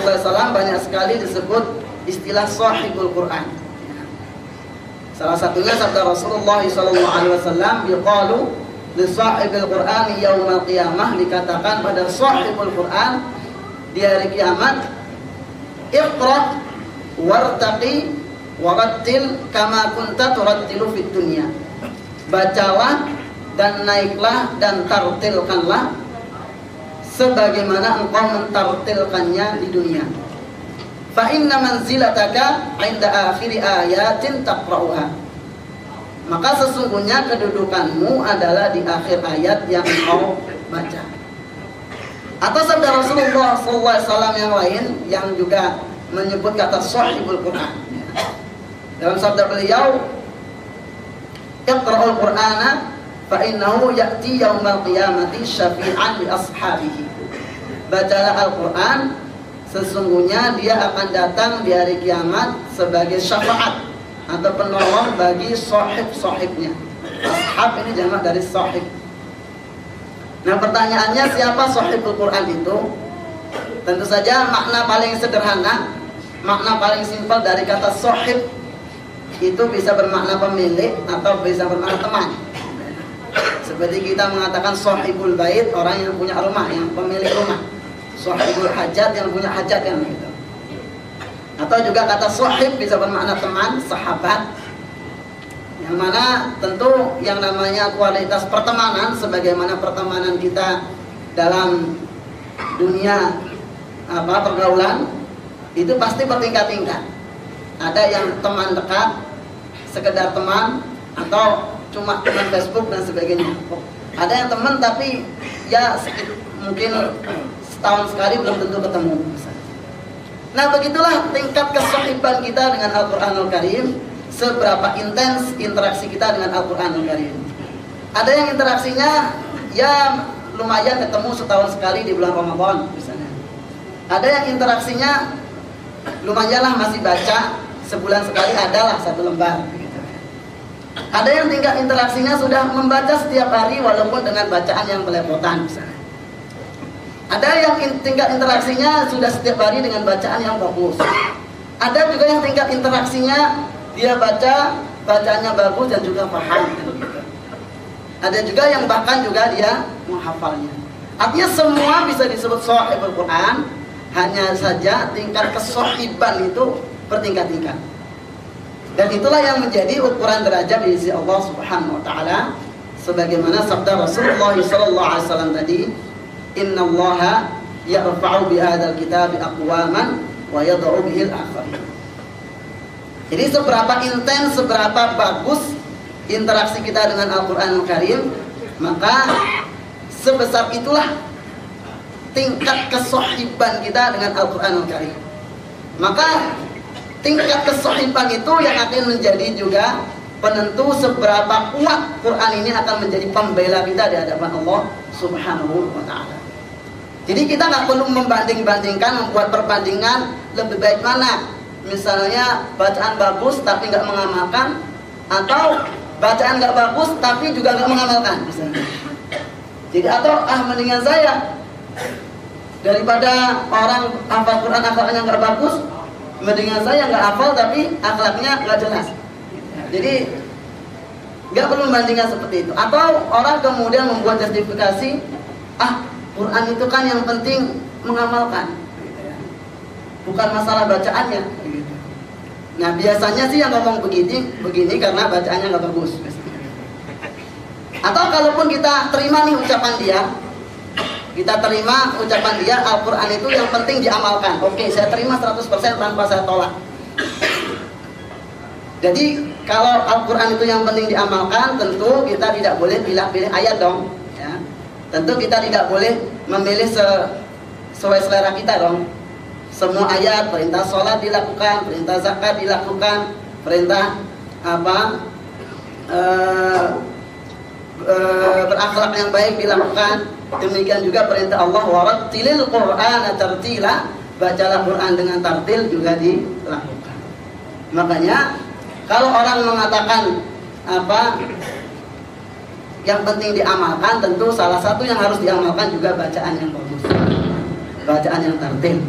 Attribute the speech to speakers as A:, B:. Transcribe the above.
A: SAW banyak sekali disebut istilah sahibul Quran. Salah satunya sabda Rasulullah SAW, "Yuqalu li sahibil Quran yaumal qiyamah," dikatakan pada sahibul Quran di hari kiamat, "Iqra wartaqi warattil kama kunta turattilu fid dunya." Bacalah dan naiklah dan tartilkanlah sebagaimana engkau mentartilkannya di dunia. Fa inna manzilataka 'inda akhiri ayatin taqra'uha. Maka sesungguhnya kedudukanmu adalah di akhir ayat yang engkau baca. Atau sabda Rasulullah SAW yang lain yang juga menyebut kata sahibul Quran. Dalam sabda beliau, "Iqra'ul Qur'ana fa innahu ya'ti yaumal qiyamati syafi'an li ashabihi." Bacalah Al-Quran, sesungguhnya dia akan datang di hari kiamat sebagai syafaat atau penolong bagi sahib-sahibnya. Ashab ini jamak dari sahib. Nah, pertanyaannya, siapa sahibul Quran itu? Tentu saja makna paling sederhana, makna paling simpel dari kata sahib itu bisa bermakna pemilik atau bisa bermakna teman. Seperti kita mengatakan sahibul bait, orang yang punya rumah, yang pemilik rumah. Sahibul hajat, yang punya hajat, yang gitu. Atau juga kata sahib bisa bermakna teman, sahabat. Yang mana tentu yang namanya kualitas pertemanan, sebagaimana pertemanan kita dalam dunia pergaulan, itu pasti bertingkat-tingkat. Ada yang teman dekat, sekedar teman, atau cuma teman Facebook dan sebagainya. Ada yang teman tapi ya mungkin setahun sekali belum tentu ketemu. Nah, begitulah tingkat kesahiban kita dengan Al-Quranul Karim, seberapa intens interaksi kita dengan Al-Quranul Karim. Ada yang interaksinya ya lumayan ketemu setahun sekali di bulan Ramadan misalnya. Ada yang interaksinya lumayanlah masih baca sebulan sekali, adalah satu lembar. Ada yang tingkat interaksinya sudah membaca setiap hari walaupun dengan bacaan yang belepotan misalnya. Ada yang tingkat interaksinya sudah setiap hari dengan bacaan yang bagus. Ada juga yang tingkat interaksinya dia baca, bacaannya bagus dan juga paham. Ada juga yang bahkan juga dia menghafalnya. Artinya semua bisa disebut sahibul Quran, hanya saja tingkat kesahiban itu bertingkat-tingkat. Dan itulah yang menjadi ukuran derajat di sisi Allah Subhanahu wa taala, sebagaimana sabda Rasulullah SAW tadi, "Innallaha yarfa'u bihadzal kitabi aqwaman wa yad'u bihil akharin." Jadi seberapa intens, seberapa bagus interaksi kita dengan Al-Qur'anul Karim, maka sebesar itulah tingkat kesahiban kita dengan Al-Qur'anul Karim. Maka tingkat kesahiban itu yang akan menjadi juga penentu seberapa kuat Quran ini akan menjadi pembela kita di hadapan Allah Subhanahu wa ta'ala. Jadi kita nggak perlu membanding-bandingkan, membuat perbandingan lebih baik mana. Misalnya bacaan bagus tapi nggak mengamalkan, atau bacaan nggak bagus tapi juga nggak mengamalkan misalnya. Jadi atau mendingan saya daripada orang hafal Quran akhlaknya nggak bagus, mendingan saya nggak hafal tapi akhlaknya nggak jelas. Jadi nggak perlu membandingkan seperti itu. Atau orang kemudian membuat justifikasi, Quran itu kan yang penting mengamalkan, bukan masalah bacaannya. Nah, biasanya sih yang ngomong begini karena bacaannya nggak bagus. Atau kalaupun kita terima nih ucapan dia, Al-Quran itu yang penting diamalkan. Oke, saya terima 100% tanpa saya tolak. Jadi kalau Al-Quran itu yang penting diamalkan, tentu kita tidak boleh pilih-pilih ayat dong. Ya. Tentu kita tidak boleh memilih sesuai selera kita dong. Semua ayat, perintah sholat dilakukan, perintah zakat dilakukan, perintah berakhlak yang baik dilakukan. Demikian juga perintah Allah, warattilil Qur'ana tartila, bacalah Quran dengan tartil juga dilakukan. Makanya kalau orang mengatakan yang penting diamalkan, tentu salah satu yang harus diamalkan juga bacaan yang bagus, bacaan yang tartil.